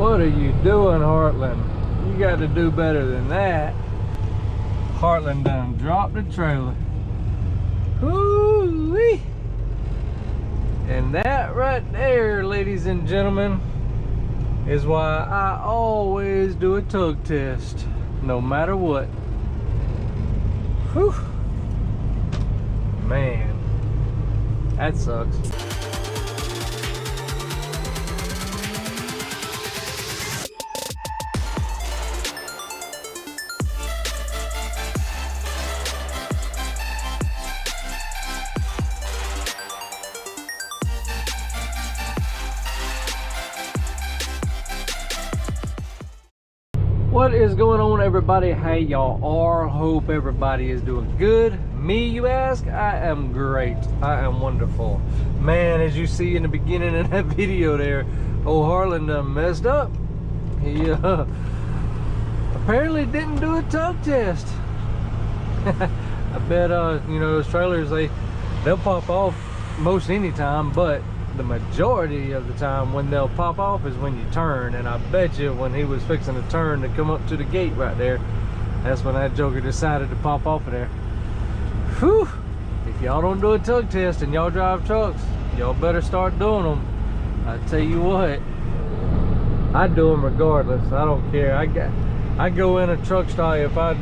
What are you doing, Heartland? You got to do better than that. Heartland done dropped the trailer. Woo-wee. And that right there, ladies and gentlemen, is why I always do a tug test, no matter what. Whew. Man, that sucks. What is going on, everybody? How y'all are? Hope everybody is doing good. Me, you ask? I am great. I am wonderful. Man, as you see in the beginning of that video there, old Harlan done messed up. He apparently didn't do a tug test. I bet you know, those trailers, they'll pop off most any time, but the majority of the time when they'll pop off is when you turn. And I bet you when he was fixing to turn to come up to the gate right there, that's when that joker decided to pop off of there. Whew. If y'all don't do a tug test and y'all drive trucks, y'all better start doing them. I tell you what, I do them regardless. I don't care. I go in a truck stop if I,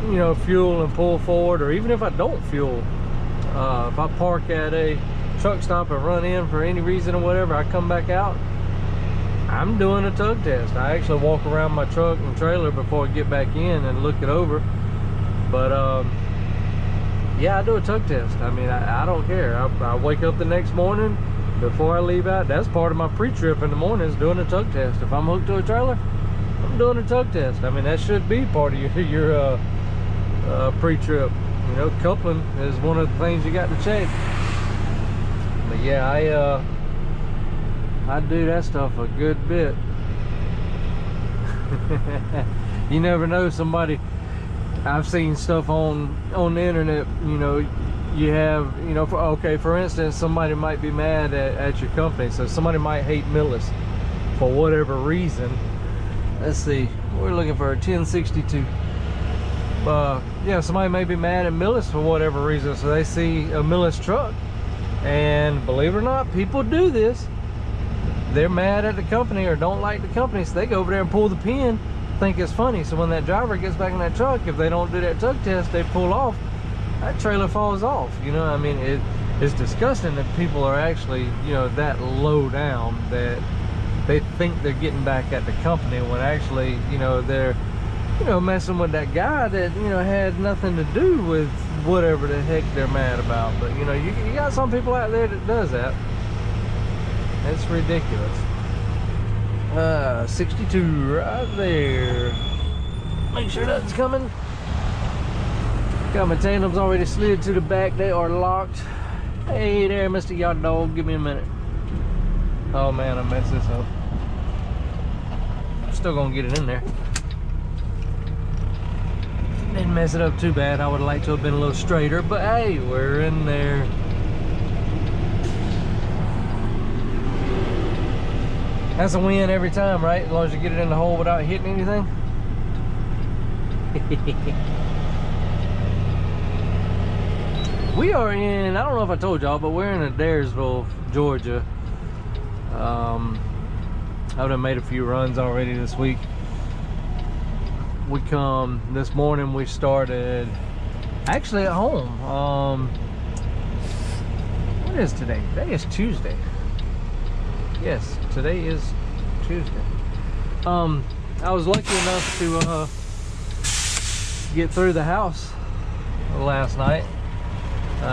you know, fuel and pull forward, or even if I don't fuel. If I park at a truck stop and run in for any reason or whatever, I come back out, I'm doing a tug test. I actually walk around my truck and trailer before I get back in and look it over. But yeah, I do a tug test. I mean, I don't care. I wake up the next morning before I leave out. That's part of my pre-trip in the morning, is doing a tug test. If I'm hooked to a trailer, I'm doing a tug test. I mean, that should be part of your pre-trip. You know, coupling is one of the things you got to check. But yeah, I do that stuff a good bit. You never know, somebody, I've seen stuff on the internet, you know, you have, you know, for instance, somebody might be mad at your company. So somebody might hate Millis for whatever reason. Let's see, we're looking for a 1062. Yeah, somebody may be mad at Millis for whatever reason. So they see a Millis truck, and believe it or not, people do this. They're mad at the company or don't like the company, so they go over there and pull the pin, think it's funny. So when that driver gets back in that truck, if they don't do that tug test, they pull off, that trailer falls off. You know, I mean, it's disgusting that people are actually, you know, that low down that they think they're getting back at the company when actually, you know, they're, you know, messing with that guy that, you know, had nothing to do with whatever the heck they're mad about. But you know, you got some people out there that does that. It's ridiculous. 62 right there. Make sure that's coming. Got my tandems already slid to the back. They are locked. Hey there, Mr. Yacht Dog, give me a minute. Oh man, I messed this up. I'm still gonna get it in there. Didn't mess it up too bad. I would have liked to have been a little straighter, but hey, we're in there. That's a win every time, right? As long as you get it in the hole without hitting anything. We are in, I don't know if I told y'all, but we're in Adairsville, Georgia. I've done made a few runs already this week. We come this morning, we started actually at home. What is today? Today is Tuesday. Yes, today is Tuesday. I was lucky enough to get through the house last night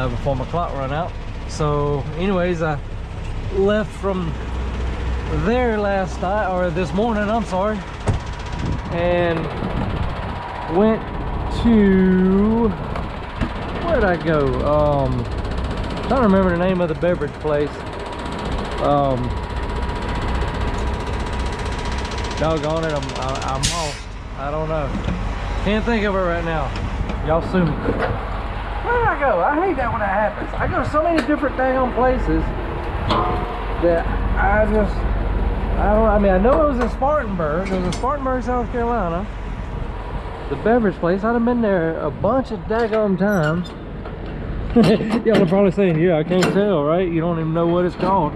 before my clock ran out. So anyways, I left from there last night, or this morning, I'm sorry, and went to, where'd I go? Trying to remember the name of the beverage place. Doggone it, I'm lost. I don't know. Can't think of it right now. Y'all sue me. Where did I go? I hate that when that happens. I go to so many different dang places that I just I mean, I know it was in Spartanburg. It was in Spartanburg, South Carolina. The beverage place. I'd have been there a bunch of daggone times. Y'all are probably saying, yeah, I can't tell, right? You don't even know what it's called.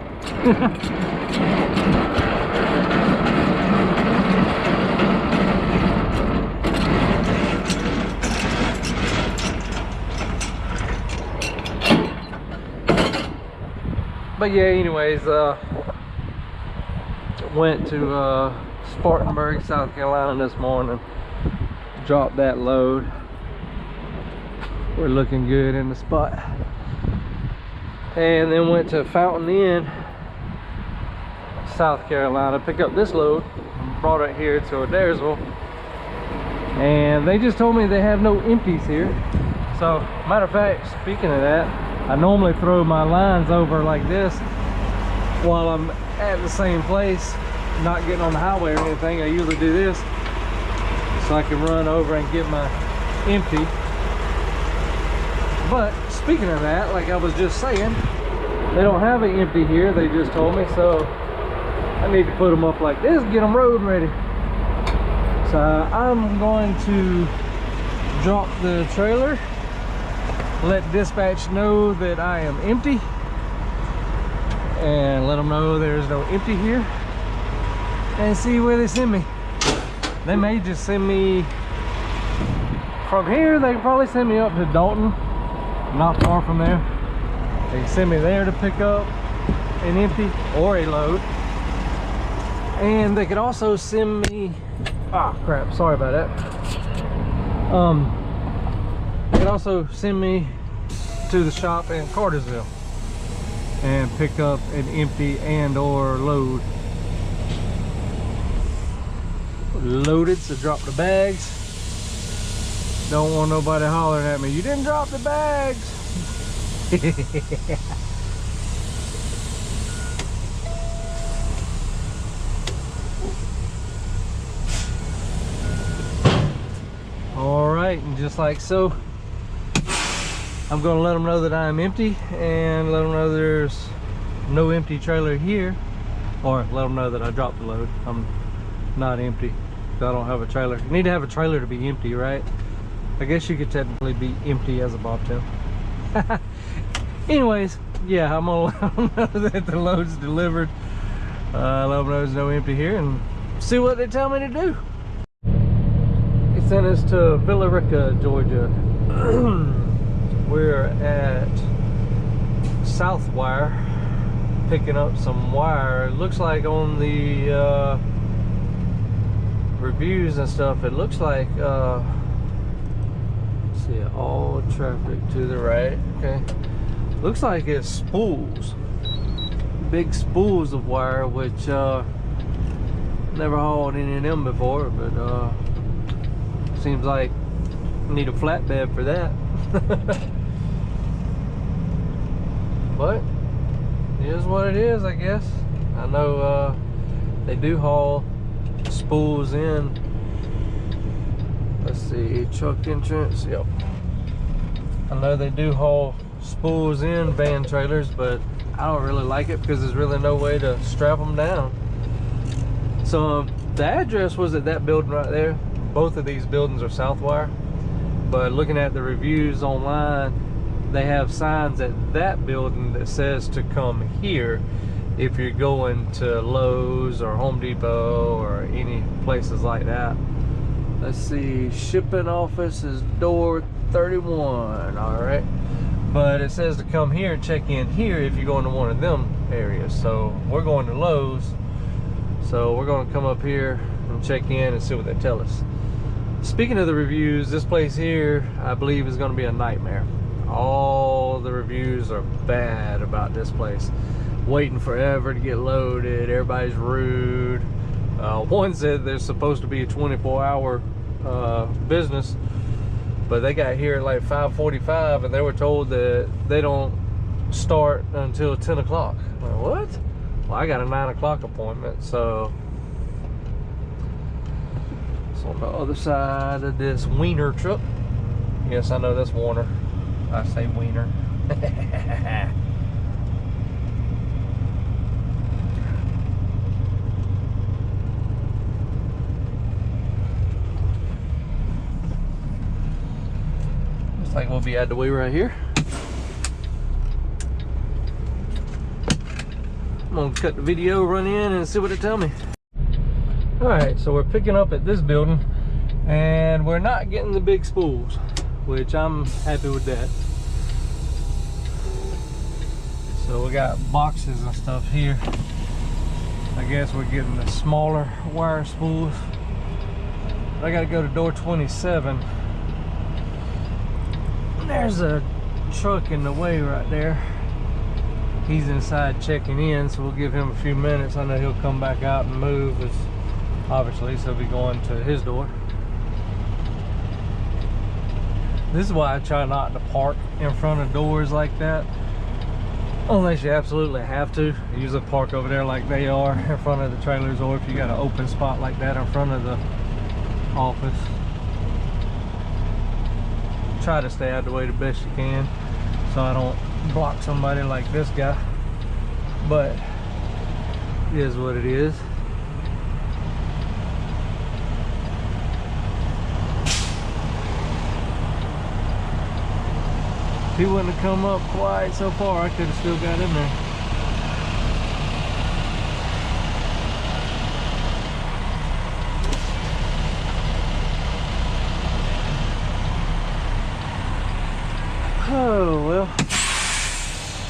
But yeah, anyways, went to Spartanburg, South Carolina this morning. Dropped that load. We're looking good in the spot. And then went to Fountain Inn, South Carolina, pick up this load. Brought it here to Adairsville. And they just told me they have no empties here. So, matter of fact, speaking of that, I normally throw my lines over like this while I'm at the same place, not getting on the highway or anything. I usually do this so I can run over and get my empty. But speaking of that, like I was just saying, they don't have an empty here, they just told me, so I need to put them up like this, get them road ready. So I'm going to drop the trailer, let dispatch know that I am empty, and let them know there's no empty here, and see where they send me. They may just send me from here. They can probably send me up to Dalton, not far from there. They can send me there to pick up an empty or a load, and they could also send me, ah crap, sorry about that. They could also send me to the shop in Cartersville and pick up an empty and or load. Loaded, so drop the bags. Don't want nobody hollering at me, you didn't drop the bags. All right, and just like so, I'm going to let them know that I am empty, and let them know there's no empty trailer here, or let them know that I dropped the load. I'm not empty. I don't have a trailer. You need to have a trailer to be empty, right? I guess you could technically be empty as a bobtail. Anyways, yeah, I'm gonna let them know that the load's delivered. Let them know there's no empty here, and see what they tell me to do. He sent us to Villa Rica, Georgia. We're at Southwire picking up some wire. It looks like on the reviews and stuff, it looks like let's see, all traffic to the right. Okay, looks like it's spools, big spools of wire, which never hauled any of them before, but seems like need a flatbed for that. But it is what it is, I guess. I know they do haul spools in. Let's see, truck entrance, yep. I know they do haul spools in van trailers, but I don't really like it because there's really no way to strap them down. So the address was at that building right there. Both of these buildings are Southwire, but looking at the reviews online, they have signs at that building that says to come here if you're going to Lowe's or Home Depot or any places like that. Let's see, shipping office is door 31, all right. But it says to come here and check in here if you're going to one of them areas. So we're going to Lowe's, so we're going to come up here and check in and see what they tell us. Speaking of the reviews, this place here, I believe, is going to be a nightmare. All the reviews are bad about this place. Waiting forever to get loaded, everybody's rude. One said there's supposed to be a 24-hour business, but they got here at like 5:45 and they were told that they don't start until 10 o'clock. Like, what? Well, I got a 9 o'clock appointment, so it's on the other side of this Wiener truck. Yes, I know that's Warner. I say Wiener. like we'll be out of the way right here. I'm gonna cut the video, run in, and see what they tell me. All right, so we're picking up at this building, and we're not getting the big spools, which I'm happy with that. So we got boxes and stuff here. I guess we're getting the smaller wire spools. I gotta go to door 27. There's a truck in the way right there. He's inside checking in, so we'll give him a few minutes. I know he'll come back out and move, as obviously, so he'll be going to his door. This is why I try not to park in front of doors like that, unless you absolutely have to. Usually park over there like they are in front of the trailers, or if you got an open spot like that in front of the office. Try to stay out of the way the best you can, so I don't block somebody like this guy, but it is what it is. If he wouldn't have come up quite so far, I could have still got in there. Oh well,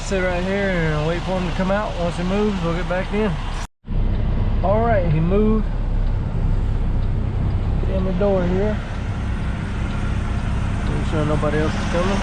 sit right here and wait for him to come out. Once he moves, we'll get back in. All right, he moved. Get in the door here. Make sure nobody else is coming.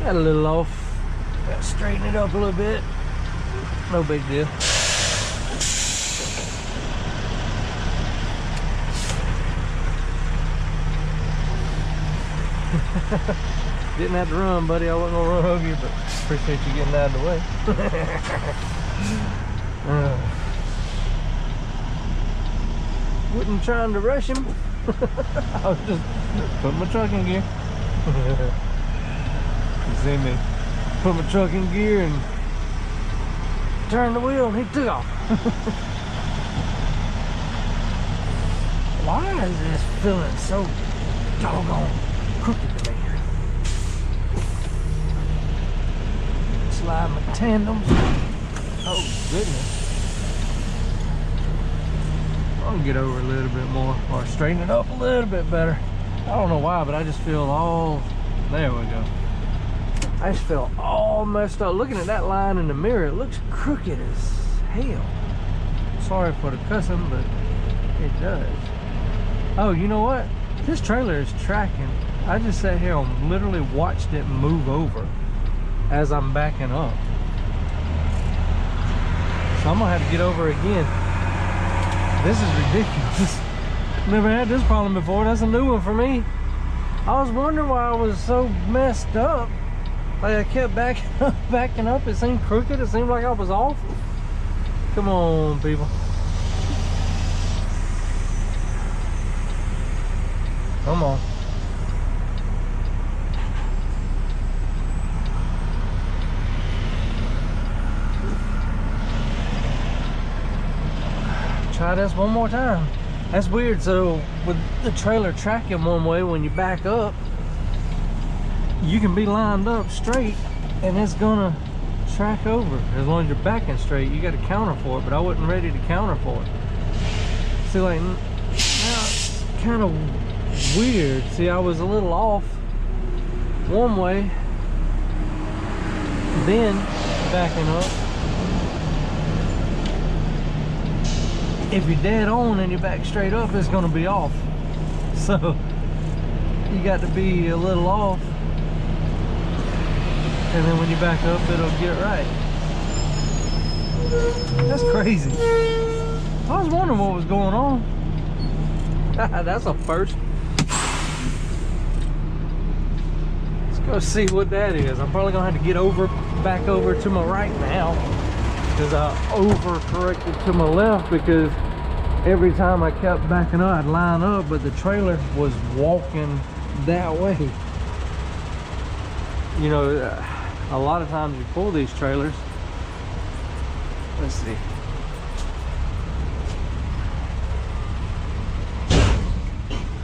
Got a little off. Got to straighten it up a little bit. No big deal. Didn't have to run, buddy. I wasn't gonna run over you, but appreciate you getting out of the way. Wasn't trying to rush him. I was just putting my truck in gear. You see me put my truck in gear and turn the wheel, and he took off. Why is this feeling so doggone crooked to me? Slide my tandems. Oh goodness. I'll get over a little bit more, or straighten it up a little bit better. I don't know why, but I just feel all, there we go. I just feel all messed up. Looking at that line in the mirror, it looks crooked as hell. Sorry for the cussing, but it does. Oh, you know what? This trailer is tracking. I just sat here and literally watched it move over as I'm backing up. So I'm gonna have to get over again. This is ridiculous. Never had this problem before. That's a new one for me. I was wondering why I was so messed up. Like I kept backing up. It seemed crooked. It seemed like I was off. Come on, people. Come on. Try this one more time. That's weird. So with the trailer tracking one way, when you back up, you can be lined up straight and it's gonna track over. As long as you're backing straight, you got to counter for it, but I wasn't ready to counter for it. See, like, now it's kind of weird. See, I was a little off one way, then backing up. If you're dead on and you back straight up, it's going to be off. So you got to be a little off, and then when you back up, it'll get right. That's crazy. I was wondering what was going on. That's a first. Let's go see what that is. I'm probably gonna have to get back over to my right now, because I over-corrected to my left, because every time I kept backing up, I'd line up, but the trailer was walking that way. You know, a lot of times you pull these trailers. Let's see.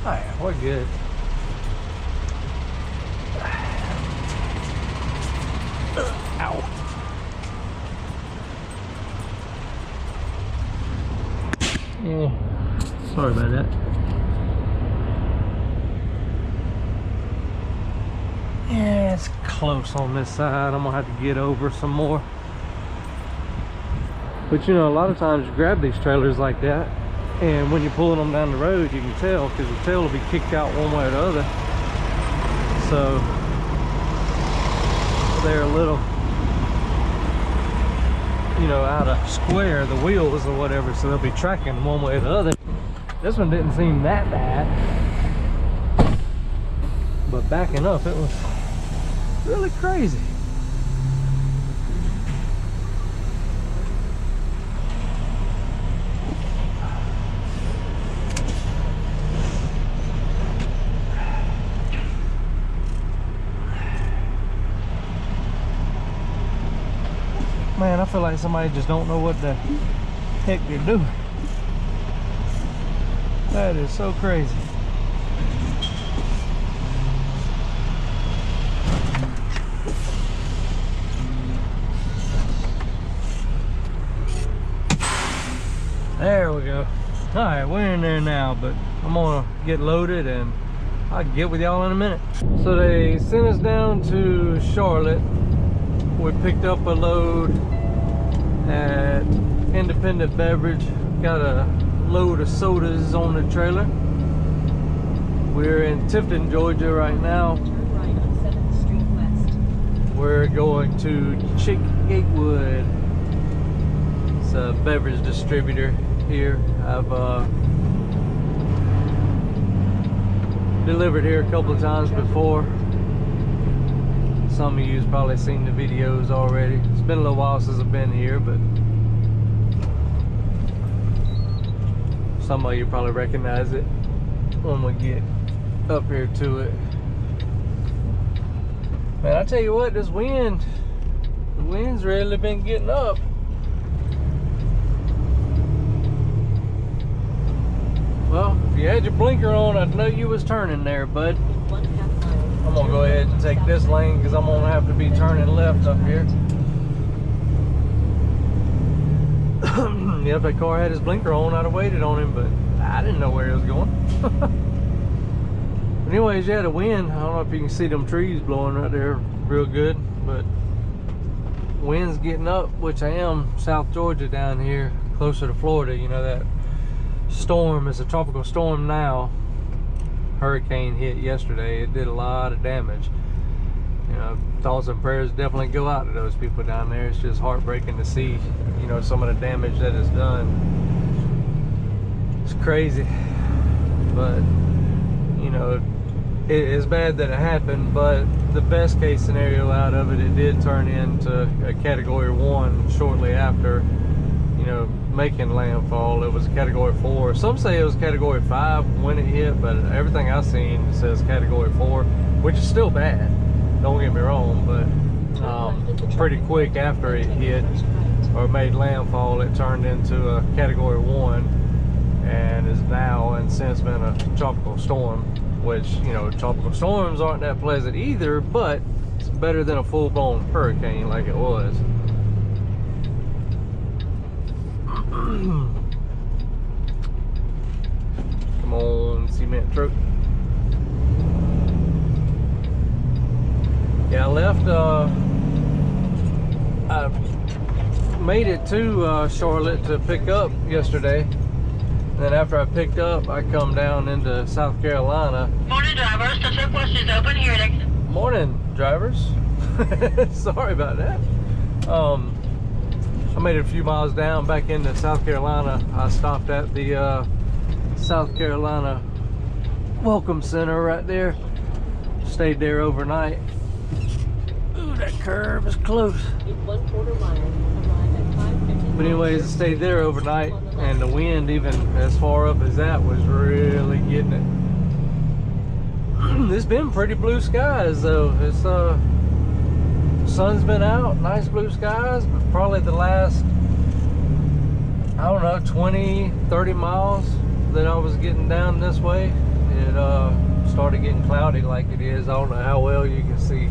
Oh yeah, we're good. Ow. Yeah, sorry about that. Yeah, it's close on this side. I'm gonna have to get over some more. But you know, a lot of times you grab these trailers like that, and when you're pulling them down the road, you can tell, because the tail will be kicked out one way or the other. So they're a little, you know, out of square, the wheels or whatever, so they'll be tracking one way or the other. This one didn't seem that bad, but backing up, it was really crazy. Man, I feel like somebody just don't know what the heck they're doing. That is so crazy. There we go. All right, we're in there now, but I'm gonna get loaded and I'll get with y'all in a minute. So they sent us down to Charlotte. We picked up a load at Independent Beverage. Got a load of sodas on the trailer. We're in Tifton, Georgia right now. Turn right on 7th Street West. We're going to Chick Gatewood. It's a beverage distributor here. I've delivered here a couple of times before. Some of you's probably seen the videos already. It's been a little while since I've been here, but some of you probably recognize it when we get up here to it. Man, I tell you what, this wind, the wind's really been getting up. Well, if you had your blinker on, I'd know you was turning there, bud. I'm gonna go ahead and take this lane because I'm gonna have to be turning left up here. Yep, that car had his blinker on. I'd have waited on him, but I didn't know where he was going. Anyways, yeah, the wind, I don't know if you can see them trees blowing right there real good, but wind's getting up, which I am South Georgia down here, closer to Florida. You know, that storm is a tropical storm now. Hurricane hit yesterday. It did a lot of damage. You know, thoughts and prayers definitely go out to those people down there. It's just heartbreaking to see, you know, some of the damage that is done. It's crazy, but you know, it's bad that it happened, but the best case scenario out of it, it did turn into a Category 1 shortly after, you know, making landfall. It was a Category 4. Some say it was Category 5 when it hit, but everything I've seen says Category 4, which is still bad, don't get me wrong, but pretty quick after it hit or made landfall, it turned into a Category 1, and is now and since been a tropical storm, which, you know, tropical storms aren't that pleasant either, but it's better than a full-blown hurricane like it was. Come on, cement truck. Yeah, I left, I made it to Charlotte to pick up yesterday. And then after I picked up, I come down into South Carolina. Morning, drivers. The surplus is open here at exit. Morning, drivers. Sorry about that. I made it a few miles down back into South Carolina. I stopped at the South Carolina Welcome Center right there. Stayed there overnight. Ooh, that curve is close. In 1/4 mile, arrive at 5:50. But anyways, I stayed there overnight, and the wind, even as far up as that, was really getting it. It's been pretty blue skies though. It's sun's been out, nice blue skies, but probably the last, I don't know, 20-30 miles that I was getting down this way, it started getting cloudy like it is. I don't know how well you can see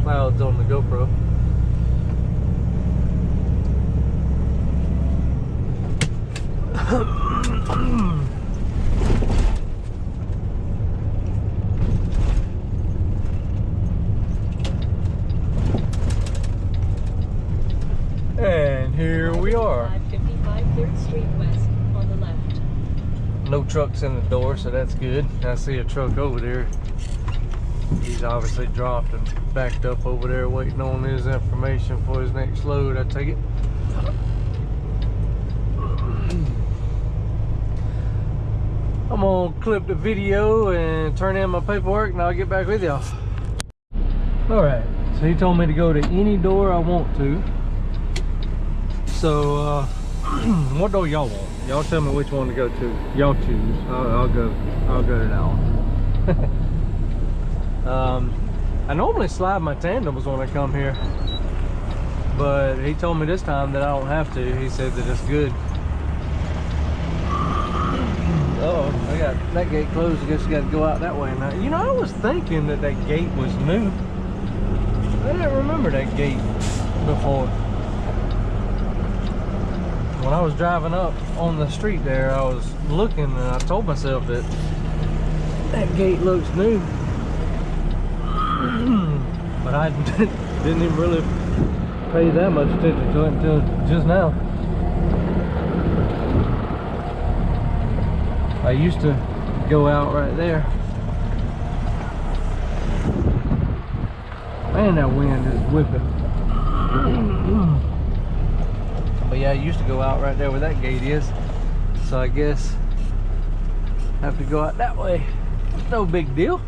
clouds on the GoPro. And here we are. 555 3rd Street West on the left. No trucks in the door, so that's good. I see a truck over there. He's obviously dropped and backed up over there waiting on his information for his next load, I take it. I'm gonna clip the video and turn in my paperwork and I'll get back with y'all. Alright, so he told me to go to any door I want to. So, what door y'all want? Y'all tell me which one to go to. Y'all choose. I'll go to that one. I normally slide my tandems when I come here, but he told me this time that I don't have to. He said that it's good. Uh-oh, I got that gate closed. I guess you got to go out that way now. You know, I was thinking that that gate was new. I didn't remember that gate before. When I was driving up on the street there, I was looking and I told myself that that gate looks new. But I didn't even really pay that much attention to it until just now. I used to go out right there. Man, that wind is whipping. But yeah, I used to go out right there where that gate is. So I guess I have to go out that way. No big deal.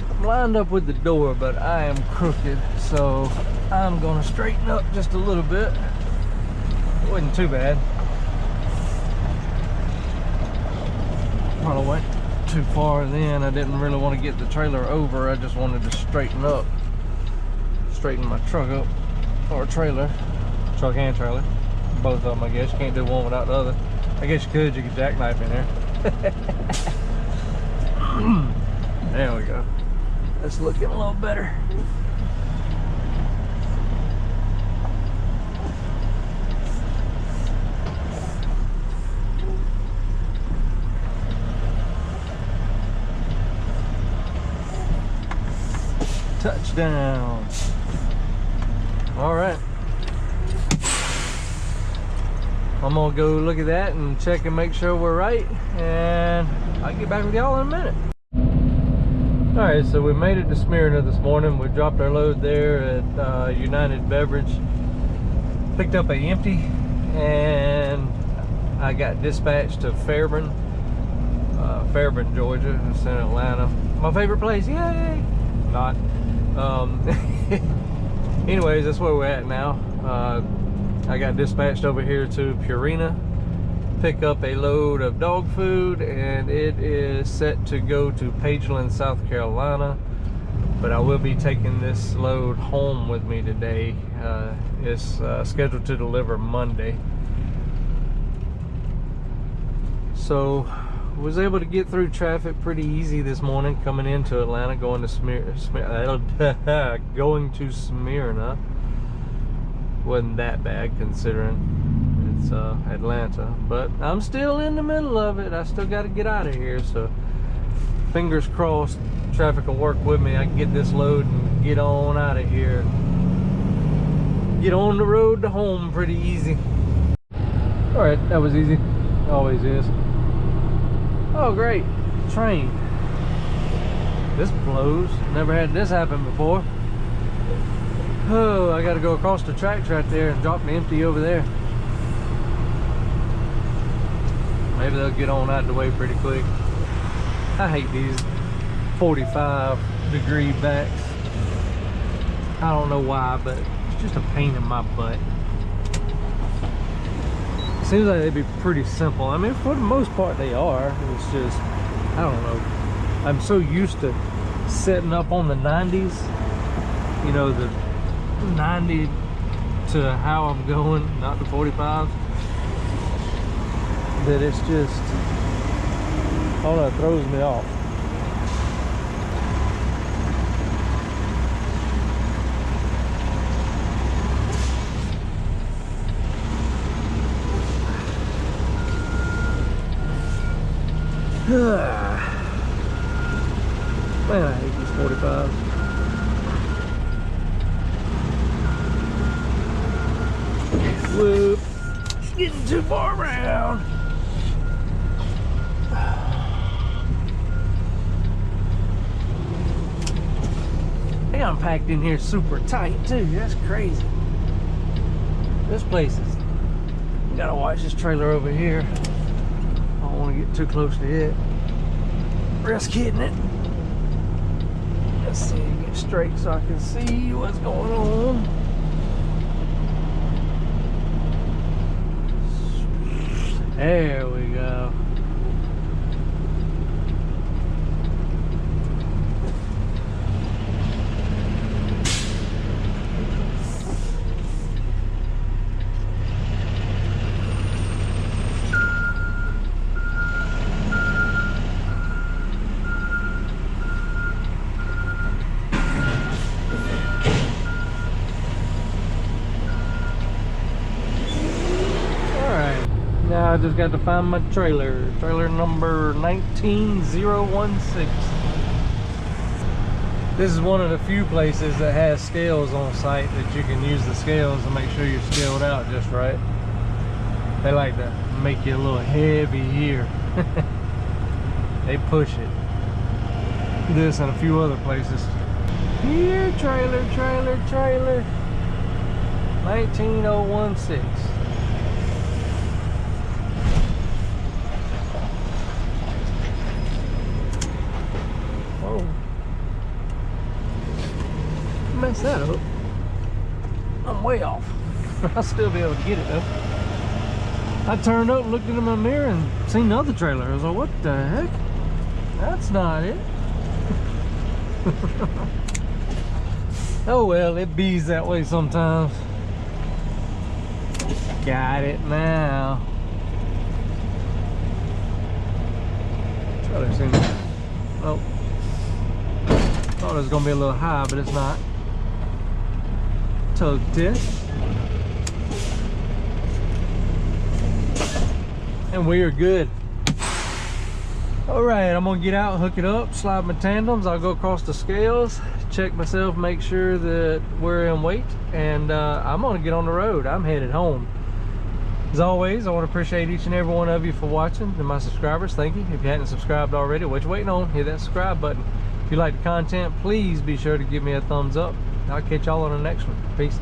I'm lined up with the door, but I am crooked, so I'm gonna straighten up just a little bit. It wasn't too bad. Probably went too far then. I didn't really want to get the trailer over. I just wanted to straighten my truck up, or trailer, truck and trailer, both of them. I guess you can't do one without the other. I guess you could jackknife in there. There we go. That's looking a little better. Touchdown. All right. I'm gonna go look at that and check and make sure we're right, and I'll get back with y'all in a minute. All right, so we made it to Smyrna this morning. We dropped our load there at United Beverage. Picked up a empty, and I got dispatched to Fairburn, Georgia. It's in Atlanta. My favorite place, yay! Not. Anyways, that's where we're at now. I got dispatched over here to Purina, pick up a load of dog food, and it is set to go to Pageland, South Carolina. but I will be taking this load home with me today. It's scheduled to deliver Monday. So was able to get through traffic pretty easy this morning coming into Atlanta, going to Smyrna. Wasn't that bad considering it's Atlanta, but I'm still in the middle of it. I still got to get out of here, so fingers crossed traffic will work with me. I can get this load and get on out of here, get on the road to home pretty easy. All right, that was easy. Always is. Oh great, train. This blows. Never had this happen before. Oh, I gotta go across the tracks right there and drop the empty over there. Maybe they'll get on out of the way pretty quick. I hate these 45-degree backs. I don't know why, but it's just a pain in my butt. Seems like they'd be pretty simple. I mean, for the most part they are. It's just, I don't know. I'm so used to setting up on the 90s. You know, the 90 to how I'm going, not the 45s. That it's just, I don't know, it throws me off. Man, I hate these 45s. Whoop. It's getting too far around. Hey, I'm packed in here super tight too. That's crazy. This place is, you gotta watch this trailer over here. I don't want to get too close to it. Risk hitting it. Let's see, get straight so I can see what's going on. There we go. Now I just got to find my trailer. Trailer number 19016. This is one of the few places that has scales on site that you can use the scales to make sure you're scaled out just right. They like to make you a little heavy here. They push it. This and a few other places. Here, trailer, 19016. Mess that up. I'm way off. I'll still be able to get it though. I turned up and looked into my mirror and seen another trailer. I was like, what the heck? That's not it. Oh well, it bees that way sometimes. Got it now. Trailer seems, oh, thought it was gonna be a little high, but it's not. Tug test. And we are good. All right, I'm gonna get out, hook it up, slide my tandems. I'll go across the scales, check myself, make sure that we're in weight, and I'm gonna get on the road. I'm headed home. As always, I want to appreciate each and every one of you for watching, and my subscribers, thank you. If you hadn't subscribed already, what you waiting on? Hit that subscribe button. If you like the content, please be sure to give me a thumbs up. I'll catch y'all on the next one. Peace.